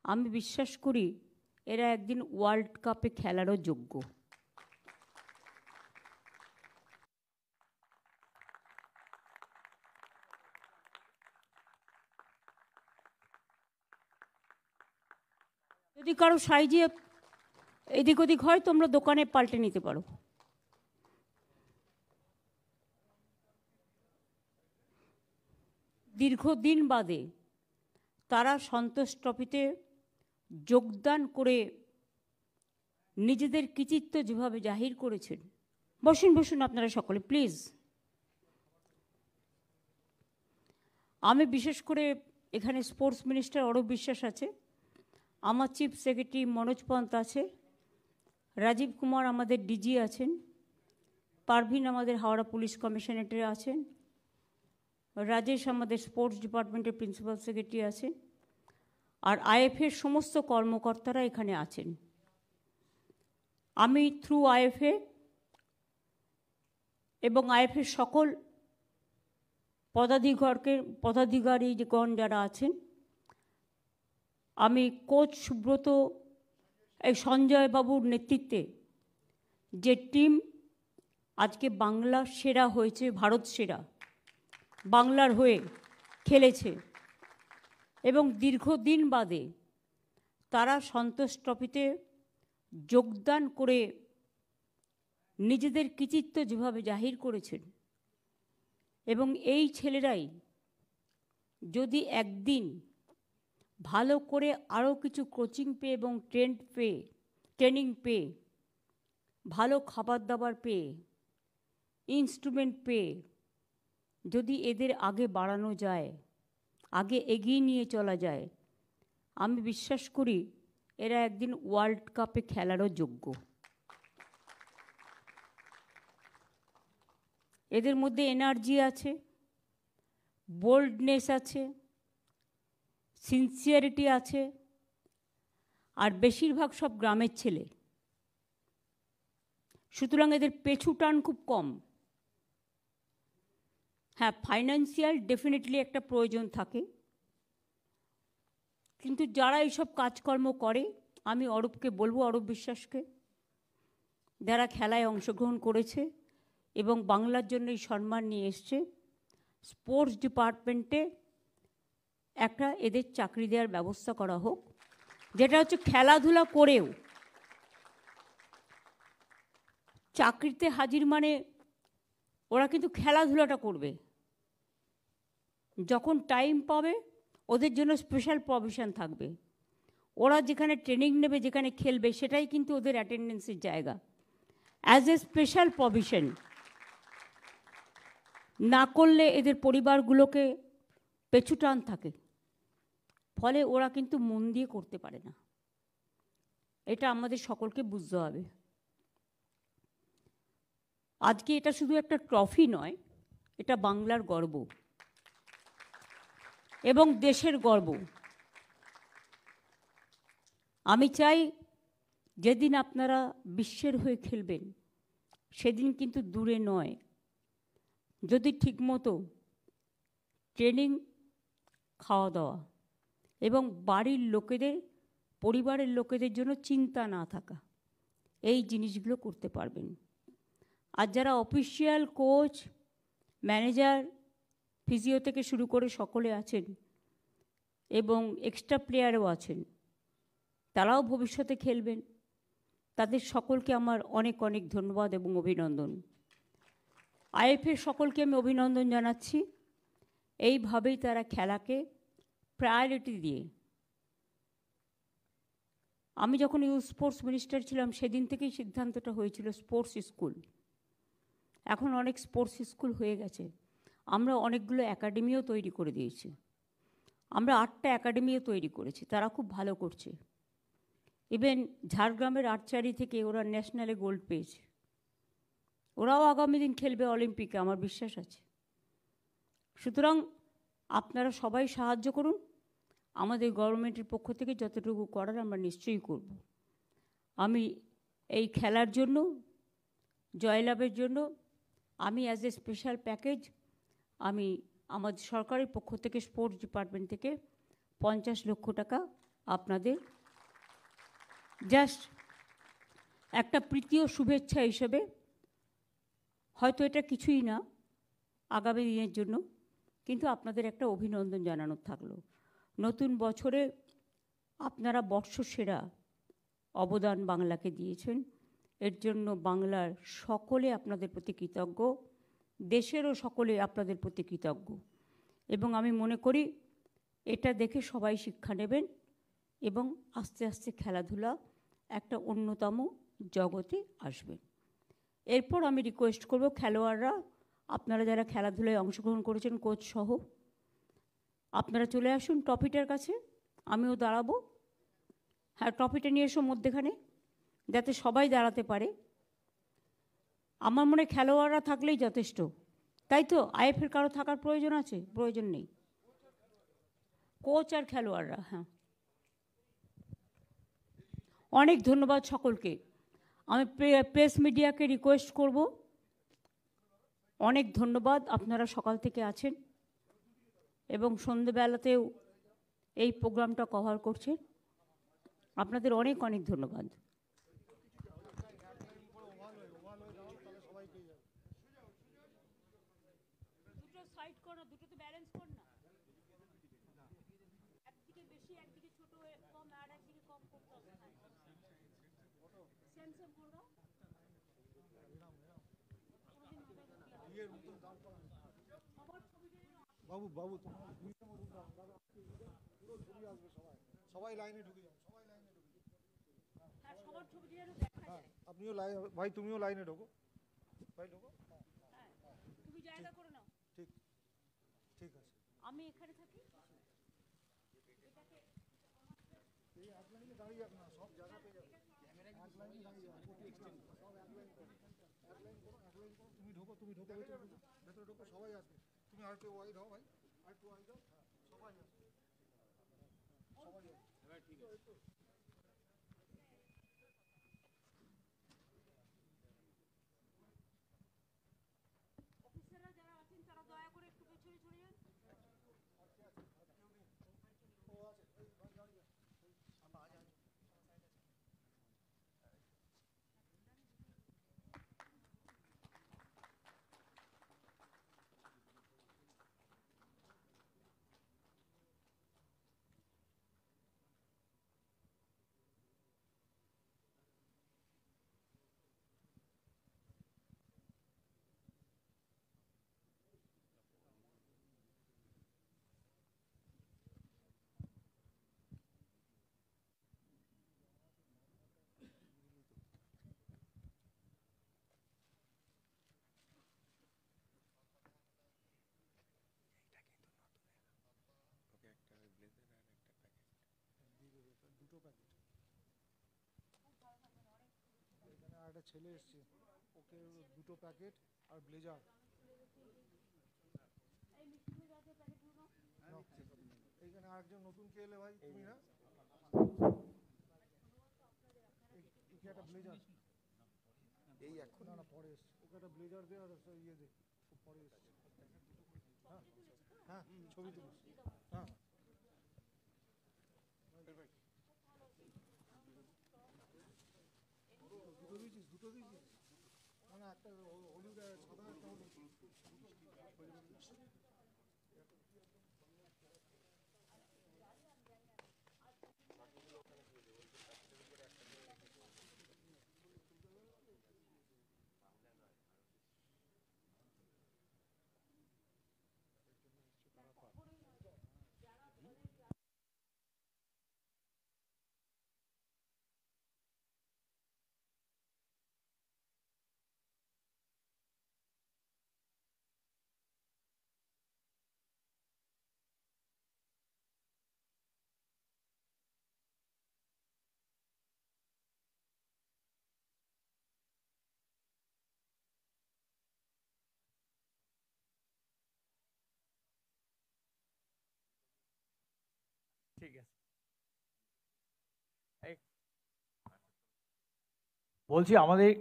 আমি বিশ্বাস করি এরা একদিন ওয়ার্ল্ড কাপে খেলারও যোগ্য। যদি কারো সাইজে এদিক ওদিক হয় তোমরা দোকানে পাল্টে নিতে পারো। দীর্ঘদিন বাদে তারা সন্তোষ ট্রফিতে যোগদান করে নিজেদের কৃতিত্ব যেভাবে জাহির করেছেন। বসুন বসুন আপনারা সকলে প্লিজ। আমি বিশেষ করে এখানে স্পোর্টস মিনিস্টার অরূপ বিশ্বাস আছে, আমার চিফ সেক্রেটারি মনোজ পন্ত আছে, রাজীব কুমার আমাদের ডিজি আছেন, পারভিন আমাদের হাওড়া পুলিশ কমিশনারেটে আছেন, রাজেশ আমাদের স্পোর্টস ডিপার্টমেন্টের প্রিন্সিপাল সেক্রেটারি আছেন, আর আইএফএর সমস্ত কর্মকর্তারা এখানে আছেন। আমি থ্রু আইএফএ এবং আইএফএর সকল পদাধিকারীগণ যারা আছেন, আমি কোচ সুব্রত এই সঞ্জয় বাবুর নেতৃত্বে যে টিম আজকে বাংলার সেরা হয়েছে, ভারত সেরা বাংলার হয়ে খেলেছে এবং দীর্ঘদিন বাদে তারা সন্তোষ ট্রফিতে যোগদান করে নিজেদের কৃতিত্ব যেভাবে জাহির করেছেন, এবং এই ছেলেরাই যদি একদিন ভালো করে আরও কিছু কোচিং পেয়ে এবং ট্রেনিং পেয়ে, ভালো খাবার দাবার পেয়ে, ইনস্ট্রুমেন্ট পেয়ে যদি এদের আগে বাড়ানো যায়, আগে এগিয়ে নিয়ে চলা যায়, আমি বিশ্বাস করি এরা একদিন ওয়ার্ল্ড কাপে খেলারও যোগ্য। এদের মধ্যে এনার্জি আছে, বোল্ডনেস আছে, সিনসিয়ারিটি আছে, আর বেশিরভাগ সব গ্রামের ছেলে, সুতরাং এদের পেছু টান খুব কম। হ্যাঁ, ফাইন্যান্সিয়াল ডেফিনেটলি একটা প্রয়োজন থাকে, কিন্তু যারা এইসব কাজকর্ম করে, আমি অরূপকে বলবো, অরূপ বিশ্বাসকে, যারা খেলায় অংশগ্রহণ করেছে এবং বাংলার জন্য এই সম্মান নিয়ে এসছে, স্পোর্টস ডিপার্টমেন্টে একটা এদের চাকরি দেওয়ার ব্যবস্থা করা হোক, যেটা হচ্ছে খেলাধুলা করেও চাকরিতে হাজির, মানে ওরা কিন্তু খেলাধুলাটা করবে, যখন টাইম পাবে ওদের জন্য স্পেশাল প্রভিশন থাকবে, ওরা যেখানে ট্রেনিং নেবে, যেখানে খেলবে, সেটাই কিন্তু ওদের অ্যাটেন্ডেন্সের জায়গা, অ্যাজ এ স্পেশাল প্রভিশন। না করলে এদের পরিবারগুলোকে পেছু টান থাকে, ফলে ওরা কিন্তু মন দিয়ে করতে পারে না। এটা আমাদের সকলকে বুঝতে হবে। আজকে এটা শুধু একটা ট্রফি নয়, এটা বাংলার গর্ব এবং দেশের গর্ব। আমি চাই যেদিন আপনারা বিশ্বের হয়ে খেলবেন সেদিন কিন্তু দূরে নয়, যদি ঠিকমতো ট্রেনিং, খাওয়া দাওয়া এবং বাড়ির লোকেদের, পরিবারের লোকেদের জন্য চিন্তা না থাকা, এই জিনিসগুলো করতে পারবেন। আর যারা অফিসিয়াল কোচ, ম্যানেজার, ফিজিও থেকে শুরু করে সকলে আছেন এবং এক্সট্রা প্লেয়ারও আছেন, তারাও ভবিষ্যতে খেলবেন, তাদের সকলকে আমার অনেক অনেক ধন্যবাদ এবং অভিনন্দন। আইএফএ সকলকে আমি অভিনন্দন জানাচ্ছি। এইভাবেই তারা খেলাকে প্রায়োরিটি দিয়ে, আমি যখন ইউথ স্পোর্টস মিনিস্টার ছিলাম সেদিন থেকেই সিদ্ধান্তটা হয়েছিল স্পোর্টস স্কুল। এখন অনেক স্পোর্টস স্কুল হয়ে গেছে, আমরা অনেকগুলো একাডেমিও তৈরি করে দিয়েছি, আমরা 8টা একাডেমিও তৈরি করেছি, তারা খুব ভালো করছে। ইভেন ঝাড়গ্রামের আর্চারি থেকে ওরা ন্যাশনালে গোল্ড পেয়েছে, ওরাও আগামী দিন খেলবে অলিম্পিকে, আমার বিশ্বাস আছে। সুতরাং আপনারা সবাই সাহায্য করুন, আমাদের গভর্নমেন্টের পক্ষ থেকে যতটুকু করার আমরা নিশ্চয়ই করব। আমি এই খেলার জন্য, জয়লাভের জন্য আমি অ্যাজ এ স্পেশাল প্যাকেজ আমি আমাদের সরকারের পক্ষ থেকে, স্পোর্টস ডিপার্টমেন্ট থেকে 50 লক্ষ টাকা আপনাদের জাস্ট একটা প্রীতি ও শুভেচ্ছা হিসেবে, হয়তো এটা কিছুই না আগামী দিনের জন্য, কিন্তু আপনাদের একটা অভিনন্দন জানানোর থাকলো। নতুন বছরে আপনারা বর্ষসেরা অবদান বাংলাকে দিয়েছেন, এর জন্য বাংলার সকলে আপনাদের প্রতি কৃতজ্ঞ, দেশেরও সকলে আপনাদের প্রতি কৃতজ্ঞ। এবং আমি মনে করি এটা দেখে সবাই শিক্ষা নেবেন এবং আস্তে আস্তে খেলাধুলা একটা অন্যতম জগতে আসবে। এরপর আমি রিকোয়েস্ট করব খেলোয়াড়রা, আপনারা যারা খেলাধুলায় অংশগ্রহণ করেছেন কোচ সহ, আপনারা চলে আসুন ট্রফিটার কাছে, আমিও দাঁড়াবো। হ্যাঁ, ট্রফিটা নিয়ে এসো মধ্যেখানে, যাতে সবাই দাঁড়াতে পারে। আমার মনে খেলোয়াড়রা থাকলেই যথেষ্ট, তাই তো? আইএফের কারো থাকার প্রয়োজন আছে? প্রয়োজন নেই, কোচ আর খেলোয়াড়রা। হ্যাঁ, অনেক ধন্যবাদ সকলকে। আমি প্রেস মিডিয়াকে রিকোয়েস্ট করব, অনেক ধন্যবাদ, আপনারা সকাল থেকে আছেন এবং সন্ধ্যেবেলাতেও এই প্রোগ্রামটা কভার করছেন, আপনাদের অনেক অনেক ধন্যবাদ। দুটো সাইড কর না, দুটো তো ব্যালেন্স কর না, একদিকে বেশি একদিকে ছোট কম আর একদিকে কম করতে হবে। সেম সেম করে দাও। বাবু বাবু সবাই লাইনে ঢুকে যাও, সবাই লাইনে ঢুকে যাও। হ্যাঁ, সবার ছবি যেন দেখা যায়। আপনিও লাইনে, ভাই তুমিও লাইনে ঢোকো, ভাই ঢোকো। হ্যাঁ, তুমি জায়গা করে নাও। ঠিক ঠিক আছে, আমি এখানে থাকি। এই এক লাইনে দাঁড়িয়ে যাক না, সব জায়গা পেয়ে যাবে। এক লাইনে দাঁড়িয়ে যাও, সব এক লাইন করো, এক লাইন করো, তুমি ঢোকো, তুমি ঢোকো, ভেতরে ঢোকো, সবাই আসবে। তুমি আর একটু ওয়াইড হও ভাই, আর একটু ওয়াইড হও। হ্যাঁ, সবাই আসবে, সবাই আসবে। ঠিক আছে। অফিসাররা যারা আছেন তারা দয়া করে একটু পেছনে চলে যান। দুটো প্যাকেট, এখানে আর একটা ছেলে এসছে, ওকে দুটো প্যাকেট আর ব্লেজার। এইখানে আরেকজন নতুন কে এলে ভাই, তুমি না? একে একটা ব্লেজার, এই এখন না পরে এসছে, ওকে একটা ব্লেজার দে আর ইয়ে দে, পরে এসছে। হ্যাঁ হ্যাঁ, ছবি তুলিস। হ্যাঁ, দুটো দিয়েছিস, দুটো দিয়েছিস, মানে একটা হলুদ সাদা, একটা হলুদ। ঠিক আছে, বলছি আমাদের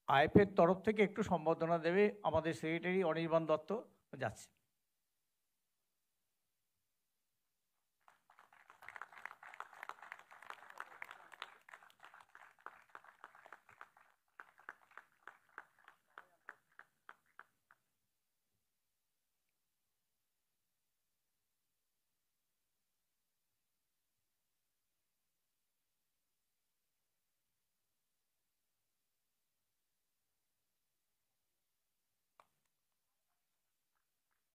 আইএফের তরফ থেকে একটু সম্বর্ধনা দেবে আমাদের সেক্রেটারি অনির্বাণ দত্ত, যাচ্ছে।